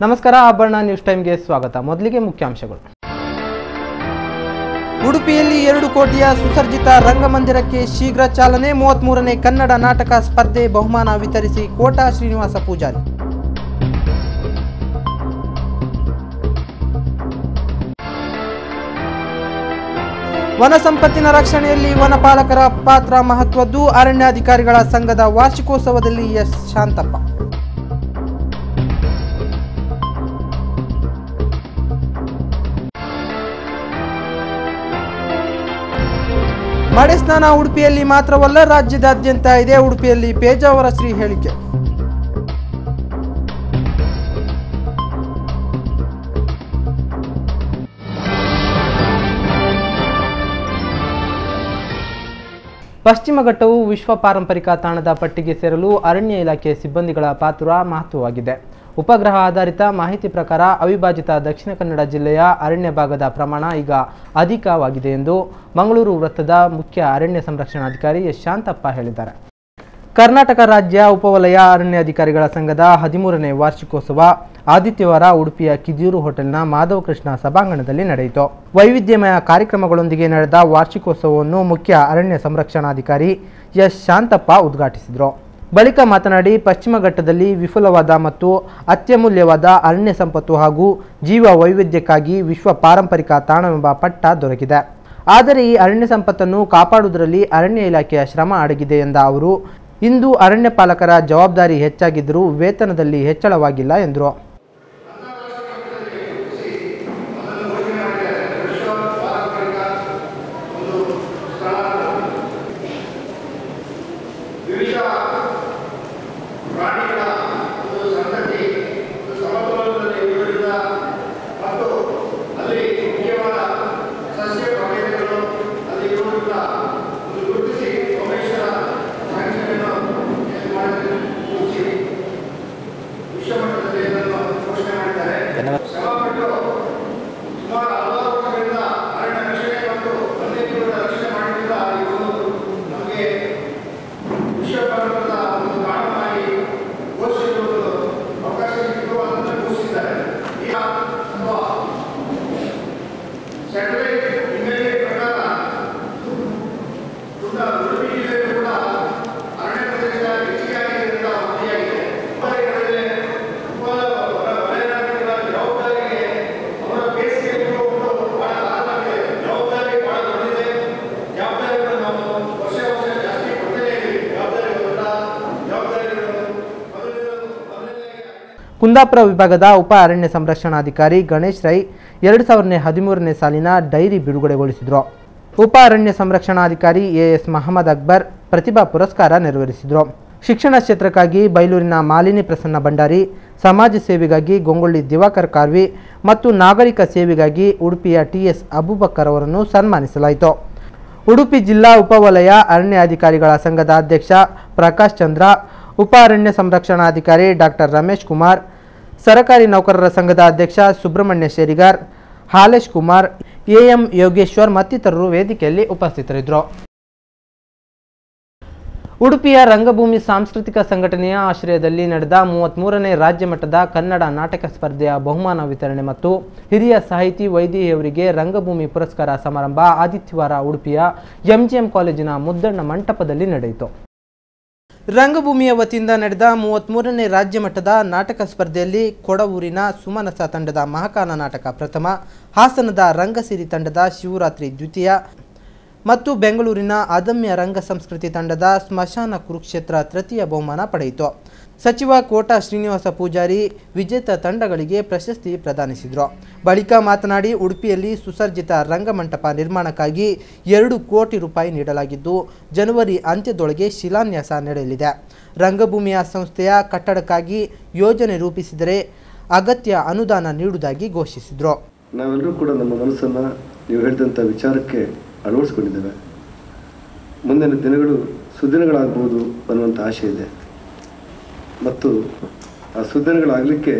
ನಮಸ್ಕಾರ, ಆಭರಣ ನ್ಯೂಸ್ ಟೈಮ್ಗೆ ಸ್ವಾಗತ. ಮೊದಲಿಗೆ ಮುಖ್ಯಾಂಶಗಳು. ಉಡುಪಿಯಲ್ಲಿ 2 ಕೋಟಿಯ ಸುಸರ್ಜಿತ ರಂಗಮಂದಿರಕ್ಕೆ ಶೀಘ್ರ ಚಾಲನೆ. 33ನೇ ಕನ್ನಡ ನಾಟಕ ಸ್ಪರ್ಧೆ ಬಹುಮಾನ ವಿತರಿಸಿ ಕೋಟ ಶ್ರೀನಿವಾಸ ಪೂಜಾರಿ. ವನ ಸಂಪತ್ತಿನ ರಕ್ಷಣೆಯಲ್ಲಿ ವನಪಾಲಕರ ಪಾತ್ರ ಮಹತ್ವದ್ದು. ಅರಣ್ಯಾಧಿಕಾರಿಗಳ ಸಂಘದ ವಾರ್ಷಿಕೋತ್ಸವದಲ್ಲಿ ಎಸ್ ಶಾಂತಪ್ಪ. ಮಡೆ ಸ್ನಾನ ಉಡುಪಿಯಲ್ಲಿ ಮಾತ್ರವಲ್ಲ, ರಾಜ್ಯದಾದ್ಯಂತ ಇದೆ. ಉಡುಪಿಯಲ್ಲಿ ಪೇಜಾವರ ಶ್ರೀ ಹೇಳಿಕೆ. ಪಶ್ಚಿಮ ಘಟ್ಟವು ವಿಶ್ವ ಪಾರಂಪರಿಕ ತಾಣದ ಪಟ್ಟಿಗೆ ಸೇರಲು ಅರಣ್ಯ ಇಲಾಖೆ ಸಿಬ್ಬಂದಿಗಳ ಪಾತ್ರ ಮಹತ್ವವಾಗಿದೆ. ಉಪಗ್ರಹ ಆಧಾರಿತ ಮಾಹಿತಿ ಪ್ರಕಾರ ಅವಿಭಾಜಿತ ದಕ್ಷಿಣ ಕನ್ನಡ ಜಿಲ್ಲೆಯ ಅರಣ್ಯ ಭಾಗದ ಪ್ರಮಾಣ ಈಗ ಅಧಿಕವಾಗಿದೆ ಎಂದು ಮಂಗಳೂರು ವೃತ್ತದ ಮುಖ್ಯ ಅರಣ್ಯ ಸಂರಕ್ಷಣಾಧಿಕಾರಿ ಎಸ್ ಶಾಂತಪ್ಪ ಹೇಳಿದ್ದಾರೆ. ಕರ್ನಾಟಕ ರಾಜ್ಯ ಉಪವಲಯ ಅರಣ್ಯಾಧಿಕಾರಿಗಳ ಸಂಘದ 13ನೇ ವಾರ್ಷಿಕೋತ್ಸವ ಆದಿತ್ಯವಾರ ಉಡುಪಿಯ ಕಿದಿಯೂರು ಹೋಟೆಲ್ನ ಮಾಧವ ಕೃಷ್ಣ ಸಭಾಂಗಣದಲ್ಲಿ ನಡೆಯಿತು. ವೈವಿಧ್ಯಮಯ ಕಾರ್ಯಕ್ರಮಗಳೊಂದಿಗೆ ನಡೆದ ವಾರ್ಷಿಕೋತ್ಸವವನ್ನು ಮುಖ್ಯ ಅರಣ್ಯ ಸಂರಕ್ಷಣಾಧಿಕಾರಿ ಎಸ್ ಶಾಂತಪ್ಪ ಉದ್ಘಾಟಿಸಿದರು. ಬಳಿಕ ಮಾತನಾಡಿ, ಪಶ್ಚಿಮ ಘಟ್ಟದಲ್ಲಿ ವಿಫುಲವಾದ ಮತ್ತು ಅತ್ಯಮೂಲ್ಯವಾದ ಅರಣ್ಯ ಸಂಪತ್ತು ಹಾಗೂ ಜೀವ ವೈವಿಧ್ಯಕ್ಕಾಗಿ ವಿಶ್ವ ಪಾರಂಪರಿಕ ತಾಣವೆಂಬ ಪಟ್ಟ ದೊರಕಿದೆ. ಆದರೆ ಈ ಅರಣ್ಯ ಸಂಪತ್ತನ್ನು ಕಾಪಾಡುವುದರಲ್ಲಿ ಅರಣ್ಯ ಇಲಾಖೆಯ ಶ್ರಮ ಅಡಗಿದೆ ಎಂದ ಅವರು, ಇಂದು ಅರಣ್ಯ ಪಾಲಕರ ಜವಾಬ್ದಾರಿ ಹೆಚ್ಚಾಗಿದ್ದರೂ ವೇತನದಲ್ಲಿ ಹೆಚ್ಚಳವಾಗಿಲ್ಲ ಎಂದರು. ಕುಂದಾಪುರ ವಿಭಾಗದ ಉಪ ಅರಣ್ಯ ಸಂರಕ್ಷಣಾಧಿಕಾರಿ ಗಣೇಶ್ ರೈ 2013ನೇ ಸಾಲಿನ ಡೈರಿ ಬಿಡುಗಡೆಗೊಳಿಸಿದರು. ಉಪ ಅರಣ್ಯ ಸಂರಕ್ಷಣಾಧಿಕಾರಿ ಎಎಸ್ ಮಹಮ್ಮದ್ ಅಕ್ಬರ್ ಪ್ರತಿಭಾ ಪುರಸ್ಕಾರ ನೆರವೇರಿಸಿದರು. ಶಿಕ್ಷಣ ಕ್ಷೇತ್ರಕ್ಕಾಗಿ ಬೈಲೂರಿನ ಮಾಲಿನಿ ಪ್ರಸನ್ನ ಭಂಡಾರಿ, ಸಮಾಜ ಸೇವೆಗಾಗಿ ಗೊಂಗೊಳ್ಳಿ ದಿವಾಕರ್ ಕಾರ್ವಿ ಮತ್ತು ನಾಗರಿಕ ಸೇವೆಗಾಗಿ ಉಡುಪಿಯ ಟಿಎಸ್ ಅಬೂಬಕ್ಕರ್ ಅವರನ್ನು ಸನ್ಮಾನಿಸಲಾಯಿತು. ಉಡುಪಿ ಜಿಲ್ಲಾ ಉಪವಲಯ ಅರಣ್ಯಾಧಿಕಾರಿಗಳ ಸಂಘದ ಅಧ್ಯಕ್ಷ ಪ್ರಕಾಶ್ ಚಂದ್ರ, ಉಪ ಅರಣ್ಯ ಸಂರಕ್ಷಣಾಧಿಕಾರಿ ಡಾಕ್ಟರ್ ರಮೇಶ್ ಕುಮಾರ್, ಸರಕಾರಿ ನೌಕರರ ಸಂಘದ ಅಧ್ಯಕ್ಷ ಸುಬ್ರಹ್ಮಣ್ಯ ಶೇರಿಗಾರ್, ಹಾಲೇಶ್ ಕುಮಾರ್, ಎಎಂ ಯೋಗೇಶ್ವರ್ ಮತ್ತಿತರರು ವೇದಿಕೆಯಲ್ಲಿ ಉಪಸ್ಥಿತರಿದ್ದರು. ಉಡುಪಿಯ ರಂಗಭೂಮಿ ಸಾಂಸ್ಕೃತಿಕ ಸಂಘಟನೆಯ ಆಶ್ರಯದಲ್ಲಿ ನಡೆದ 33ನೇ ರಾಜ್ಯ ಮಟ್ಟದ ಕನ್ನಡ ನಾಟಕ ಸ್ಪರ್ಧೆಯ ಬಹುಮಾನ ವಿತರಣೆ ಮತ್ತು ಹಿರಿಯ ಸಾಹಿತಿ ವೈದೇಹಿಯವರಿಗೆ ರಂಗಭೂಮಿ ಪುರಸ್ಕಾರ ಸಮಾರಂಭ ಆದಿತ್ಯವಾರ ಉಡುಪಿಯ ಎಂಜಿಎಂ ಕಾಲೇಜಿನ ಮುದ್ದಣ್ಣ ಮಂಟಪದಲ್ಲಿ ನಡೆಯಿತು. ರಂಗಭೂಮಿಯ ವತಿಯಿಂದ ನಡೆದ 33ನೇ ರಾಜ್ಯ ಮಟ್ಟದ ನಾಟಕ ಸ್ಪರ್ಧೆಯಲ್ಲಿ ಕೊಡವೂರಿನ ಸುಮನಸ ತಂಡದ ಮಹಾಕಾಲ ನಾಟಕ ಪ್ರಥಮ, ಹಾಸನದ ರಂಗಸಿರಿ ತಂಡದ ಶಿವರಾತ್ರಿ ದ್ವಿತೀಯ ಮತ್ತು ಬೆಂಗಳೂರಿನ ಅದಮ್ಯ ರಂಗ ಸಂಸ್ಕೃತಿ ತಂಡದ ಸ್ಮಶಾನ ಕುರುಕ್ಷೇತ್ರ ತೃತೀಯ ಬಹುಮಾನ ಪಡೆಯಿತು. ಸಚಿವ ಕೋಟ ಶ್ರೀನಿವಾಸ ಪೂಜಾರಿ ವಿಜೇತ ತಂಡಗಳಿಗೆ ಪ್ರಶಸ್ತಿ ಪ್ರದಾನಿಸಿದರು. ಬಳಿಕ ಮಾತನಾಡಿ, ಉಡುಪಿಯಲ್ಲಿ ಸುಸರ್ಜಿತ ರಂಗಮಂಟಪ ನಿರ್ಮಾಣಕ್ಕಾಗಿ 2 ಕೋಟಿ ರೂಪಾಯಿ ನೀಡಲಾಗಿದ್ದು, ಜನವರಿ ಅಂತ್ಯದೊಳಗೆ ಶಿಲಾನ್ಯಾಸ ನಡೆಯಲಿದೆ. ರಂಗಭೂಮಿಯ ಸಂಸ್ಥೆಯ ಕಟ್ಟಡಕ್ಕಾಗಿ ಯೋಜನೆ ರೂಪಿಸಿದರೆ ಅಗತ್ಯ ಅನುದಾನ ನೀಡುವುದಾಗಿ ಘೋಷಿಸಿದರು. ನಾವೆಲ್ಲರೂ ಕೂಡ ನಮ್ಮ ಮನಸ್ಸನ್ನು ನೀವು ಹೇಳಿದಂಥ ವಿಚಾರಕ್ಕೆ ಅಳವಡಿಸ್ಕೊಂಡಿದ್ದೇವೆ. ಮುಂದಿನ ದಿನಗಳು ಸುದಿನಗಳಾಗ್ಬೋದು ಅನ್ನುವಂಥ ಆಶೆ ಇದೆ ಮತ್ತು ಆ ಸುದಿನಗಳಾಗಲಿಕ್ಕೆ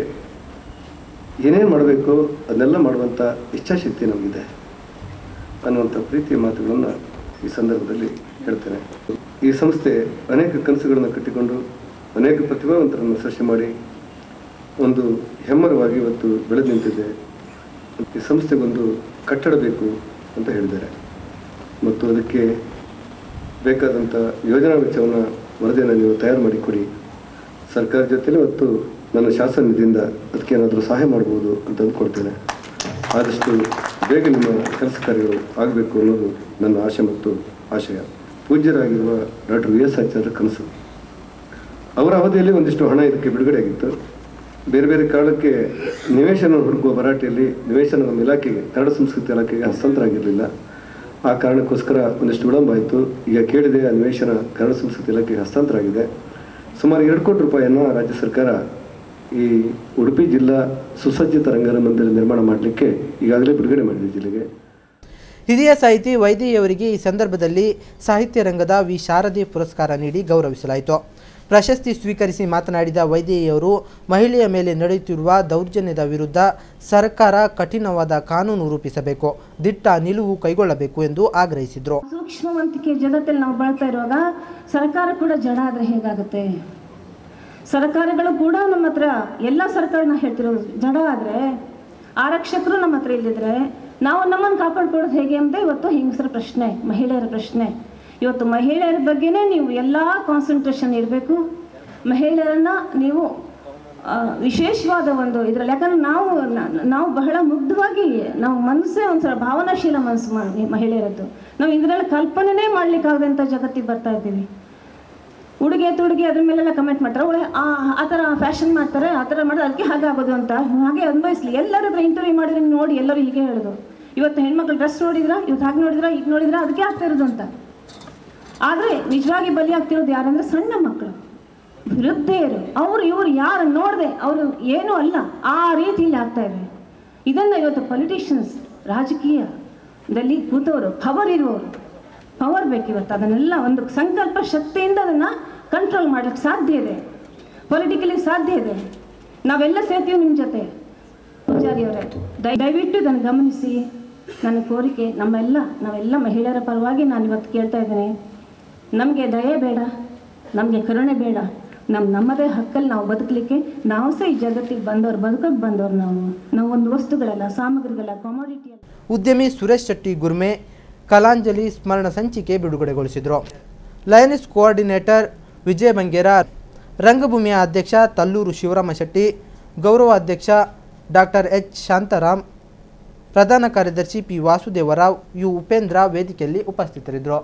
ಏನೇನು ಮಾಡಬೇಕು ಅದನ್ನೆಲ್ಲ ಮಾಡುವಂಥ ಇಚ್ಛಾಶಕ್ತಿ ನಮಗಿದೆ ಅನ್ನುವಂಥ ಪ್ರೀತಿಯ ಮಾತುಗಳನ್ನು ಈ ಸಂದರ್ಭದಲ್ಲಿ ಹೇಳ್ತೇನೆ. ಈ ಸಂಸ್ಥೆ ಅನೇಕ ಕನಸುಗಳನ್ನು ಕಟ್ಟಿಕೊಂಡು ಅನೇಕ ಪ್ರತಿಭಾವಂತರನ್ನು ಸೃಷ್ಟಿ ಮಾಡಿ ಒಂದು ಹೆಮ್ಮರವಾಗಿ ಇವತ್ತು ಬೆಳೆದು ನಿಂತಿದೆ. ಈ ಸಂಸ್ಥೆಗೊಂದು ಕಟ್ಟಡ ಬೇಕು ಅಂತ ಹೇಳಿದ್ದಾರೆ ಮತ್ತು ಅದಕ್ಕೆ ಬೇಕಾದಂಥ ಯೋಜನಾ ವೆಚ್ಚವನ್ನು ವರದಿಯನ್ನು ನೀವು ತಯಾರು ಮಾಡಿ ಕೊಡಿ. ಸರ್ಕಾರ ಜೊತೆಲೇ ಮತ್ತು ನನ್ನ ಶಾಸನ ನಿಧಿಯಿಂದ ಅದಕ್ಕೆ ಏನಾದರೂ ಸಹಾಯ ಮಾಡ್ಬೋದು ಅಂತ ಅಂದ್ಕೊಳ್ತೇನೆ. ಆದಷ್ಟು ಬೇಗ ನಿಮ್ಮ ಕೆಲಸ ಕಾರ್ಯಗಳು ಆಗಬೇಕು ಅನ್ನೋದು ನನ್ನ ಆಶೆ ಮತ್ತು ಆಶಯ. ಪೂಜ್ಯರಾಗಿರುವ ಡಾಕ್ಟರ್ ವಿ ಎಸ್ ಆಚಾರ್ಯರ ಕನಸು. ಅವರ ಅವಧಿಯಲ್ಲಿ ಒಂದಿಷ್ಟು ಹಣ ಇದಕ್ಕೆ ಬಿಡುಗಡೆ ಆಗಿತ್ತು. ಬೇರೆ ಬೇರೆ ಕಾರಣಕ್ಕೆ ನಿವೇಶನ ಹುಡುಕುವ ಭರಾಟೆಯಲ್ಲಿ ನಿವೇಶನ ನಮ್ಮ ಇಲಾಖೆಗೆ, ಕನ್ನಡ ಸಂಸ್ಕೃತಿ ಇಲಾಖೆಗೆ ಹಸ್ತಾಂತರ ಆಗಿರಲಿಲ್ಲ. ಆ ಕಾರಣಕ್ಕೋಸ್ಕರ ಒಂದಿಷ್ಟು ವಿಳಂಬ ಆಯಿತು. ಈಗ ಕೇಳಿದೆ, ಆ ನಿವೇಶನ ಕನ್ನಡ ಸಂಸ್ಕೃತಿ ಇಲಾಖೆಗೆ ಹಸ್ತಾಂತರ ಆಗಿದೆ. ಸುಮಾರು 2 ಕೋಟಿ ರೂಪಾಯಿಯನ್ನು ರಾಜ್ಯ ಸರ್ಕಾರ ಈ ಉಡುಪಿ ಜಿಲ್ಲಾ ಸುಸಜ್ಜಿತ ರಂಗಮಂದಿರ ನಿರ್ಮಾಣ ಮಾಡಲಿಕ್ಕೆ ಈಗಾಗಲೇ ಬಿಡುಗಡೆ ಮಾಡಿದೆ ಜಿಲ್ಲೆಗೆ. ಹಿರಿಯ ಸಾಹಿತಿ ವೈದೇಹಿಯವರಿಗೆ ಈ ಸಂದರ್ಭದಲ್ಲಿ ಸಾಹಿತ್ಯ ರಂಗದ ವಿ ಶಾರದೆ ಪುರಸ್ಕಾರ ನೀಡಿ ಗೌರವಿಸಲಾಯಿತು. ಪ್ರಶಸ್ತಿ ಸ್ವೀಕರಿಸಿ ಮಾತನಾಡಿದ ವೈದೇಹಿಯವರು ಮಹಿಳೆಯ ಮೇಲೆ ನಡೆಯುತ್ತಿರುವ ದೌರ್ಜನ್ಯದ ವಿರುದ್ಧ ಸರ್ಕಾರ ಕಠಿಣವಾದ ಕಾನೂನು ರೂಪಿಸಬೇಕು, ದಿಟ್ಟ ನಿಲುವು ಕೈಗೊಳ್ಳಬೇಕು ಎಂದು ಆಗ್ರಹಿಸಿದರು. ಸೂಕ್ಷ್ಮವಂತಿಕೆ ಜಗತ್ತಲ್ಲಿ ನಾವು ಬಾಳ್ತಾ ಇರುವಾಗ ಸರ್ಕಾರ ಕೂಡ ಜಡ ಆದರೆ ಹೇಗಾಗುತ್ತೆ? ಸರ್ಕಾರಗಳು ಕೂಡ ನಮ್ಮ ಹತ್ರ, ಎಲ್ಲ ಸರ್ಕಾರನ ಹೇಳ್ತಿರೋದು, ಜಡ ಆದರೆ ಆರಕ್ಷಕರು ನಮ್ಮ ಹತ್ರ ಇಲ್ಲಿದ್ರೆ ನಾವು ನಮ್ಮನ್ನು ಕಾಪಾಡ್ಕೊಳ್ಳೋದು ಹೇಗೆ ಅಂತ ಇವತ್ತು ಹೆಂಗಸರ ಪ್ರಶ್ನೆ, ಮಹಿಳೆಯರ ಪ್ರಶ್ನೆ. ಇವತ್ತು ಮಹಿಳೆಯರ ಬಗ್ಗೆನೇ ನೀವು ಎಲ್ಲ ಕಾನ್ಸಂಟ್ರೇಷನ್ ಇರಬೇಕು. ಮಹಿಳೆಯರನ್ನು ನೀವು ವಿಶೇಷವಾದ ಒಂದು ಇದರಲ್ಲಿ, ಯಾಕಂದ್ರೆ ನಾವು ಬಹಳ ಮುಗ್ಧವಾಗಿ, ನಾವು ಮನಸ್ಸೇ ಒಂಥರ ಭಾವನಾಶೀಲ ಮನಸ್ಸು ಮಹಿಳೆಯರದ್ದು. ನಾವು ಇದರಲ್ಲಿ ಕಲ್ಪನೆನೇ ಮಾಡ್ಲಿಕ್ಕಾಗದಂಥ ಜಗತ್ತಿಗೆ ಬರ್ತಾ ಇದ್ದೀವಿ. ಉಡುಗೆ ತೊಡುಗೆ ಅದ್ರ ಮೇಲೆಲ್ಲ ಕಮೆಂಟ್ ಮಾಡ್ತಾರೆ, ಆ ಥರ ಫ್ಯಾಷನ್ ಮಾಡ್ತಾರೆ, ಆ ಥರ ಮಾಡೋದು, ಅದಕ್ಕೆ ಹಾಗಾಗೋದು ಅಂತ. ಹಾಗೆ ಅನ್ಭವಿಸ್ಲಿ. ಎಲ್ಲರ ಹತ್ರ ಇಂಟರ್ವ್ಯೂ ಮಾಡಿದ್ರೆ ನೋಡಿ ಎಲ್ಲರೂ ಹೀಗೆ ಹೇಳೋದು, ಇವತ್ತು ಹೆಣ್ಮಕ್ಳು ಡ್ರೆಸ್ ನೋಡಿದ್ರಾ, ಇವತ್ತು ಹಾಗೆ ನೋಡಿದ್ರಾ, ಈಗ ನೋಡಿದ್ರಾ, ಅದಕ್ಕೆ ಆಗ್ತಾ ಇರೋದು ಅಂತ. ಆದರೆ ನಿಜವಾಗಿ ಬಲಿಯಾಗ್ತಿರೋದು ಯಾರಂದ್ರೆ ಸಣ್ಣ ಮಕ್ಕಳು, ವೃದ್ಧೆಯರು. ಇವರು ಯಾರು ನೋಡದೆ ಅವರು ಏನೂ ಅಲ್ಲ, ಆ ರೀತಿಯಲ್ಲಿ ಆಗ್ತಾ ಇದೆ. ಇದನ್ನು ಇವತ್ತು ಪೊಲಿಟಿಷಿಯನ್ಸ್, ರಾಜಕೀಯದಲ್ಲಿ ಕೂತವರು, ಪವರ್ ಇರುವವರು, ಪವರ್ ಬೇಕು ಇವತ್ತು. ಅದನ್ನೆಲ್ಲ ಒಂದು ಸಂಕಲ್ಪ ಶಕ್ತಿಯಿಂದ ಅದನ್ನು ಕಂಟ್ರೋಲ್ ಮಾಡಲಿಕ್ಕೆ ಸಾಧ್ಯ ಇದೆ, ಪೊಲಿಟಿಕಲಿ ಸಾಧ್ಯ ಇದೆ. ನಾವೆಲ್ಲ ಸೇರ್ತೀವಿ ನಿಮ್ಮ ಜೊತೆ. ಪೂಜಾರಿಯವರೇ, ದಯವಿಟ್ಟು ಇದನ್ನು ಗಮನಿಸಿ. ನನ್ನ ಕೋರಿಕೆ, ನಾವೆಲ್ಲ ಮಹಿಳೆಯರ ಪರವಾಗಿ ನಾನು ಇವತ್ತು ಕೇಳ್ತಾ ಇದ್ದೀನಿ. ನಮಗೆ ದಯೆ ಬೇಡ, ನಮಗೆ ಕರುಣೆ ಬೇಡ. ನಮ್ಮದೇ ಹಕ್ಕಲ್ಲಿ ನಾವು ಬದುಕಲಿಕ್ಕೆ, ನಾವು ಸಹ ಈ ಜಗತ್ತಿಗೆ ಬದುಕೋಕೆ ಬಂದವ್ರು. ನಾವು ಒಂದು ವಸ್ತುಗಳಲ್ಲ, ಸಾಮಗ್ರಿಗಳ ಕಾಮೋಡಿಟಿ. ಉದ್ಯಮಿ ಸುರೇಶ್ ಶೆಟ್ಟಿ ಗುರ್ಮೆ ಕಲಾಂಜಲಿ ಸ್ಮರಣ ಸಂಚಿಕೆ ಬಿಡುಗಡೆಗೊಳಿಸಿದರು. ಲಯನ್ಸ್ ಕೋಆರ್ಡಿನೇಟರ್ ವಿಜಯ ಬಂಗೇರ, ರಂಗಭೂಮಿಯ ಅಧ್ಯಕ್ಷ ತಲ್ಲೂರು ಶಿವರಾಮ ಶೆಟ್ಟಿ, ಗೌರವ ಅಧ್ಯಕ್ಷ ಡಾಕ್ಟರ್ ಎಚ್ ಶಾಂತಾರಾಮ್, ಪ್ರಧಾನ ಕಾರ್ಯದರ್ಶಿ ಪಿ ವಾಸುದೇವರಾವ್, ಯು ಉಪೇಂದ್ರ ವೇದಿಕೆಯಲ್ಲಿ ಉಪಸ್ಥಿತರಿದ್ದರು.